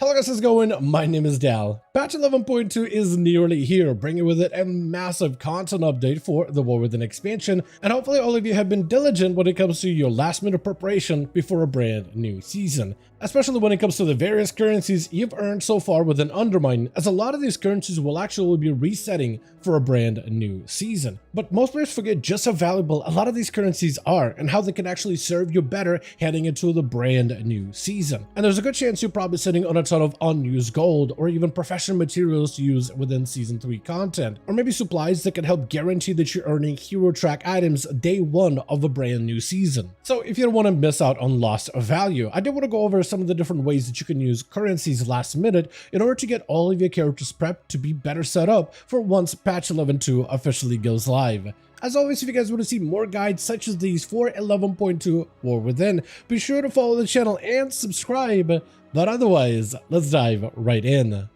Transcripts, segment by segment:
Hello guys, how's it going? My name is Dal. Patch 11.2 is nearly here, bringing with it a massive content update for the War Within expansion, and hopefully all of you have been diligent when it comes to your last minute preparation before a brand new season. Especially when it comes to the various currencies you've earned so far within Undermine, as a lot of these currencies will actually be resetting for a brand new season. But most players forget just how valuable a lot of these currencies are, and how they can actually serve you better heading into the brand new season. And there's a good chance you're probably sitting on a ton of unused gold, or even professional materials to use within Season 3 content, or maybe supplies that can help guarantee that you're earning hero track items day one of a brand new season. So if you don't want to miss out on lost value, I did want to go over some of the different ways that you can use currencies last minute in order to get all of your characters prepped to be better set up for once patch 11.2 officially goes live. As always, if you guys want to see more guides such as these for 11.2 War Within, be sure to follow the channel and subscribe. But otherwise, let's dive right in.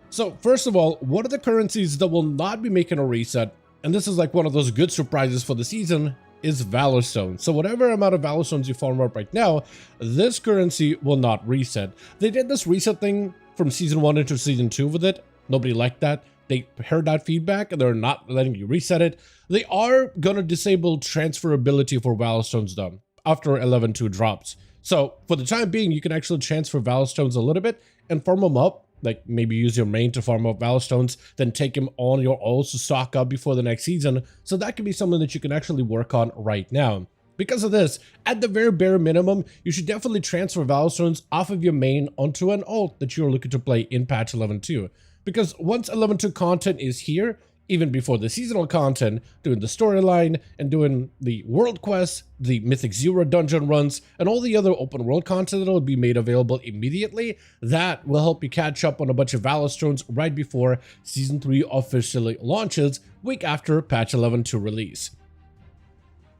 So first of all, one of the currencies that will not be making a reset, and this is like one of those good surprises for the season, is Valor Stone. So whatever amount of Valor Stones you farm up right now, this currency will not reset. They did this reset thing from Season 1 into Season 2 with it. Nobody liked that. They heard that feedback and they're not letting you reset it. They are gonna disable transferability for Valor Stones done after 11.2 drops. So for the time being, you can actually transfer Valor Stones a little bit and farm them up. Like maybe use your main to farm up Valor Stones, then take them on your ults to stock up before the next season. So that could be something that you can actually work on right now. Because of this, at the very bare minimum, you should definitely transfer Valor Stones off of your main onto an ult that you're looking to play in patch 11.2. Because once 11.2 content is here, even before the seasonal content, doing the storyline and doing the world quests, the Mythic Zero dungeon runs, and all the other open world content that will be made available immediately, that will help you catch up on a bunch of Valor Stones right before Season 3 officially launches, week after patch 11.2 release.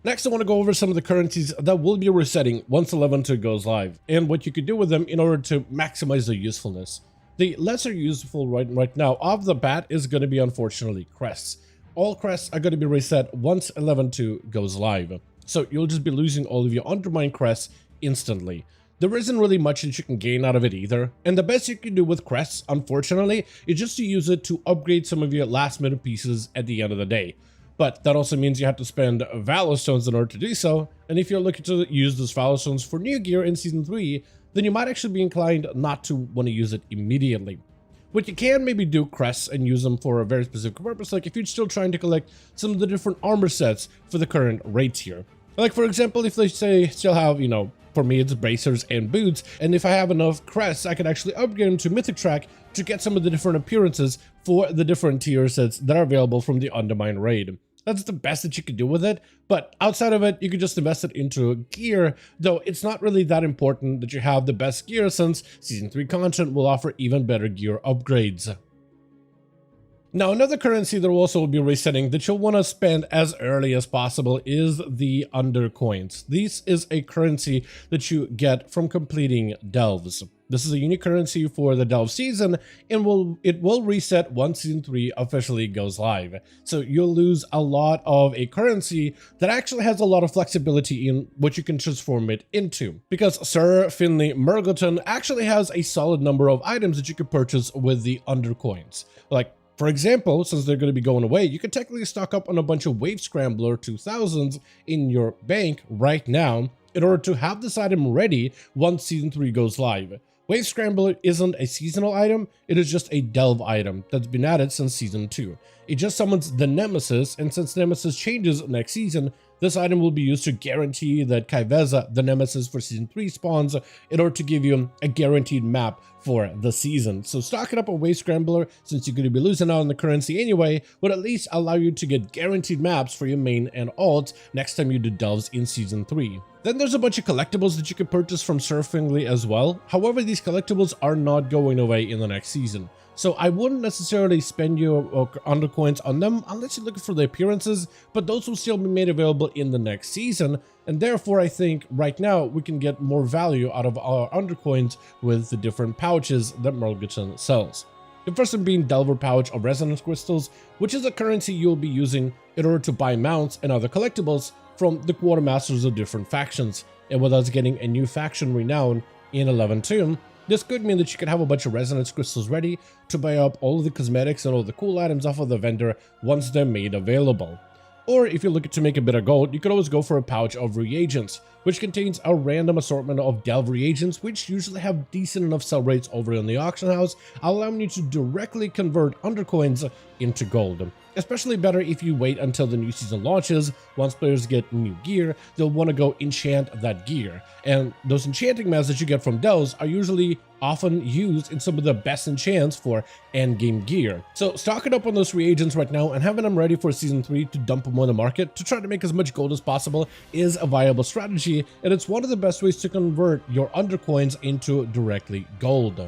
Next, I want to go over some of the currencies that will be resetting once 11.2 goes live, and what you can do with them in order to maximize their usefulness. The lesser useful right now off the bat is going to be, unfortunately, crests. All crests are going to be reset once 11.2 goes live. So you'll just be losing all of your Undermine crests instantly. There isn't really much that you can gain out of it either. And the best you can do with crests, unfortunately, is just to use it to upgrade some of your last minute pieces at the end of the day. But that also means you have to spend Valor Stones in order to do so. And if you're looking to use those Valor Stones for new gear in Season 3, then you might actually be inclined not to want to use it immediately. What you can maybe do crests and use them for a very specific purpose, like if you're still trying to collect some of the different armor sets for the current rates here. Like for example, if they say still have, for me it's bracers and boots, and if I have enough crests, I can actually upgrade them to Mythic Track to get some of the different appearances for the different tier sets that are available from the Undermine raid. That's the best that you can do with it, but outside of it, you can just invest it into gear, though it's not really that important that you have the best gear since Season 3 content will offer even better gear upgrades. Now, another currency that will also be resetting that you'll want to spend as early as possible is the Undercoins. This is a currency that you get from completing delves. This is a unique currency for the delve season, and it will reset once Season 3 officially goes live. So you'll lose a lot of a currency that actually has a lot of flexibility in what you can transform it into. Because Sir Finley Mergleton actually has a solid number of items that you can purchase with the Undercoins. Like, for example, since they're going to be going away, you can technically stock up on a bunch of Wave Scrambler 2000s in your bank right now in order to have this item ready once Season 3 goes live. Wave Scrambler isn't a seasonal item, it is just a delve item that's been added since Season 2. It just summons the Nemesis, and since Nemesis changes next season, this item will be used to guarantee that Kaiveza, the Nemesis for Season 3, spawns in order to give you a guaranteed map for the season. So stocking up a Wave Scrambler, since you're going to be losing out on the currency anyway, would at least allow you to get guaranteed maps for your main and alt next time you do delves in Season 3. Then there's a bunch of collectibles that you can purchase from Sir Finley as well. However, these collectibles are not going away in the next season. So I wouldn't necessarily spend your Undercoins on them unless you're looking for the appearances, but those will still be made available in the next season. And therefore, I think right now we can get more value out of our Undercoins with the different pouches that Mergleton sells. The first one being Delver Pouch of Resonance Crystals, which is a currency you'll be using in order to buy mounts and other collectibles from the Quartermasters of different factions. And with us getting a new faction renown in 11.2, This could mean that you could have a bunch of resonance crystals ready to buy up all of the cosmetics and all the cool items off of the vendor once they're made available. Or if you're looking to make a bit of gold, you could always go for a pouch of reagents, which contains a random assortment of delve reagents, which usually have decent enough sell rates over in the auction house, allowing you to directly convert undercoins into gold. Especially better if you wait until the new season launches. Once players get new gear, they'll want to go enchant that gear. And those enchanting mats that you get from delves are usually often used in some of the best enchants for endgame gear. So stocking up on those reagents right now and having them ready for season 3 to dump them on the market to try to make as much gold as possible is a viable strategy, and it's one of the best ways to convert your undercoins into directly gold.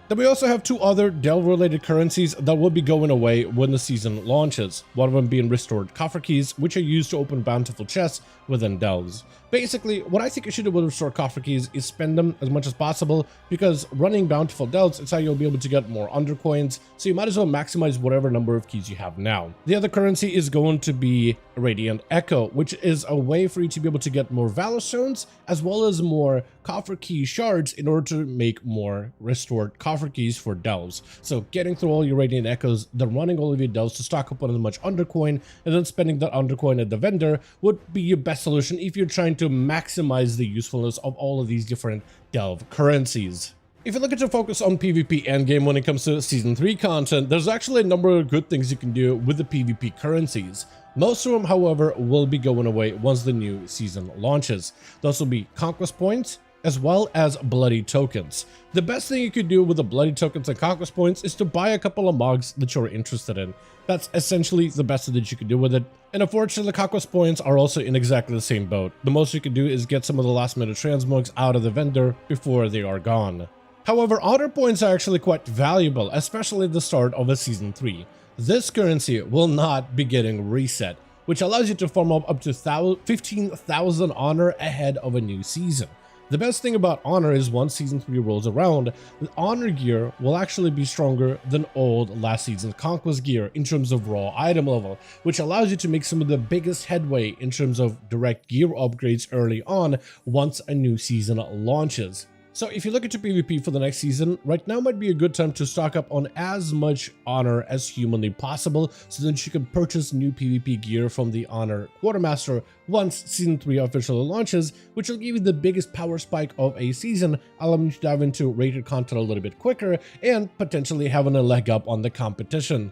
Then we also have two other delve-related currencies that will be going away when the season launches, one of them being restored coffer keys, which are used to open bountiful chests within delves. Basically, what I think you should do with restored coffer keys is spend them as much as possible, because running bountiful delves is how you'll be able to get more undercoins, so you might as well maximize whatever number of keys you have now. The other currency is going to be Radiant Echo, which is a way for you to be able to get more Valor Stones, as well as more coffer key shards in order to make more restored coffer keys for delves. So getting through all your Radiant Echoes, then running all of your delves to stock up on as much undercoin, and then spending that undercoin at the vendor would be your best solution if you're trying to maximize the usefulness of all of these different delve currencies. If you're looking to focus on PvP endgame when it comes to Season 3 content, there's actually a number of good things you can do with the PvP currencies. Most of them, however, will be going away once the new season launches. Those will be Conquest Points, as well as bloody tokens. The best thing you could do with the bloody tokens and conquest points is to buy a couple of mugs that you're interested in. That's essentially the best that you could do with it. And unfortunately, the conquest points are also in exactly the same boat. The most you can do is get some of the last minute transmogs out of the vendor before they are gone. However, honor points are actually quite valuable, especially at the start of a season 3. This currency will not be getting reset, which allows you to farm up to 15,000 honor ahead of a new season. The best thing about honor is once season 3 rolls around, the honor gear will actually be stronger than old last season's conquest gear in terms of raw item level, which allows you to make some of the biggest headway in terms of direct gear upgrades early on once a new season launches. So if you're looking to PvP for the next season, right now might be a good time to stock up on as much honor as humanly possible so that you can purchase new PvP gear from the honor quartermaster once season 3 officially launches, which will give you the biggest power spike of a season, allowing you to dive into rated content a little bit quicker and potentially having a leg up on the competition.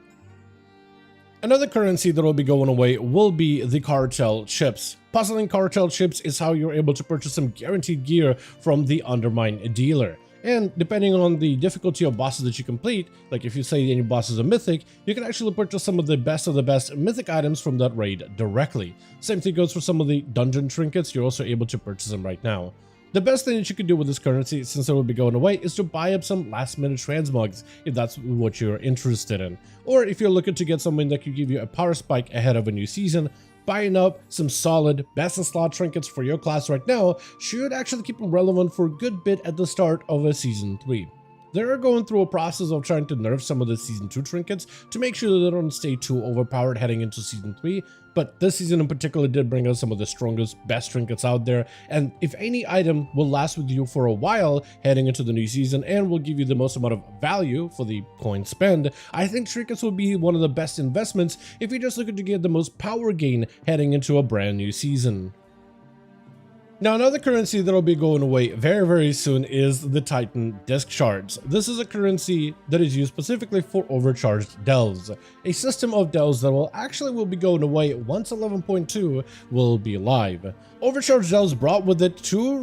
Another currency that will be going away will be the cartel chips. Puzzling cartel chips is how you're able to purchase some guaranteed gear from the Undermine dealer. And depending on the difficulty of bosses that you complete, like if you say any boss is a mythic, you can actually purchase some of the best mythic items from that raid directly. Same thing goes for some of the dungeon trinkets, you're also able to purchase them right now. The best thing that you can do with this currency, since it will be going away, is to buy up some last minute transmogs if that's what you're interested in. Or if you're looking to get something that could give you a power spike ahead of a new season, buying up some solid best in slot trinkets for your class right now should actually keep them relevant for a good bit at the start of a season 3. They're going through a process of trying to nerf some of the season 2 trinkets to make sure that they don't stay too overpowered heading into season 3, but this season in particular did bring us some of the strongest, best trinkets out there, and if any item will last with you for a while heading into the new season and will give you the most amount of value for the coin spend, I think trinkets will be one of the best investments if you're just looking to get the most power gain heading into a brand new season. Now, another currency that will be going away very soon is the Titan Disc Shards. This is a currency that is used specifically for overcharged delves, a system of delves that will be going away once 11.2 will be live. Overcharged delves brought with it two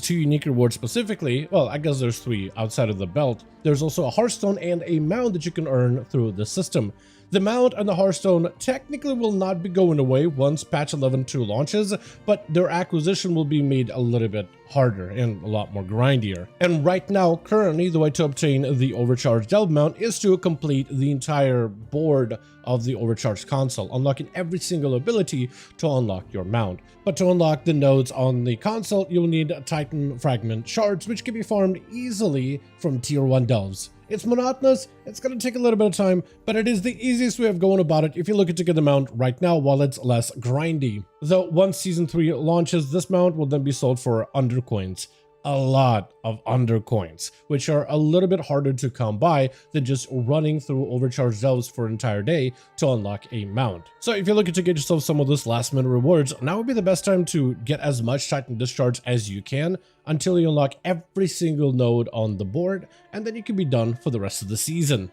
unique rewards specifically. Well, I guess there's three outside of the belt. There's also a Hearthstone and a mount that you can earn through the system. The mount and the Hearthstone technically will not be going away once patch 11.2 launches, but their acquisition will be made a little bit harder and a lot more grindier. And right now, currently, the way to obtain the overcharged delve mount is to complete the entire board of the overcharged console, unlocking every single ability to unlock your mount. But to unlock the nodes on the console, you'll need Titan Fragment Shards, which can be farmed easily from tier 1 delves. It's monotonous, it's going to take a little bit of time, but it is the easiest way of going about it if you're looking to get the mount right now while it's less grindy. Though once Season 3 launches, this mount will then be sold for undercoins. a lot of undercoins, which are a little bit harder to come by than just running through overcharged delves for an entire day to unlock a mount. So if you're looking to get yourself some of those last minute rewards, now would be the best time to get as much Titan Discharge as you can until you unlock every single node on the board, and then you can be done for the rest of the season.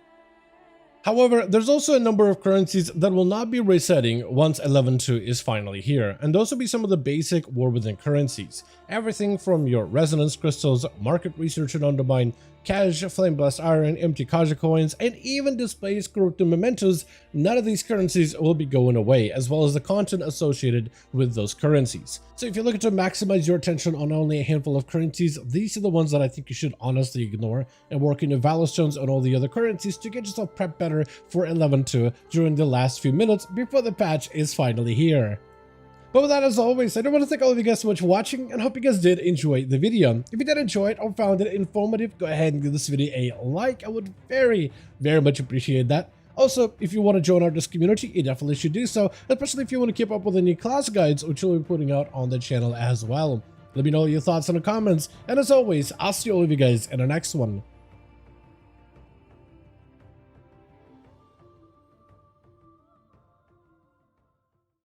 However, there's also a number of currencies that will not be resetting once 11.2 is finally here, and those will be some of the basic War Within currencies. Everything from your resonance crystals, market research and undermine, cash, flame blast iron, empty Kaja coins, and even displaced corrupted mementos. None of these currencies will be going away, as well as the content associated with those currencies. So if you're looking to maximize your attention on only a handful of currencies, these are the ones that I think you should honestly ignore, and work in your Valor Stones and all the other currencies to get yourself prepped better for 11.2 during the last few minutes before the patch is finally here. But with that, as always, I do want to thank all of you guys so much for watching, and hope you guys did enjoy the video. If you did enjoy it or found it informative, go ahead and give this video a like. I would very much appreciate that. Also, if you want to join our Discord community, you definitely should do so, especially if you want to keep up with any class guides, which we'll be putting out on the channel as well. Let me know your thoughts in the comments, and as always, I'll see all of you guys in the next one.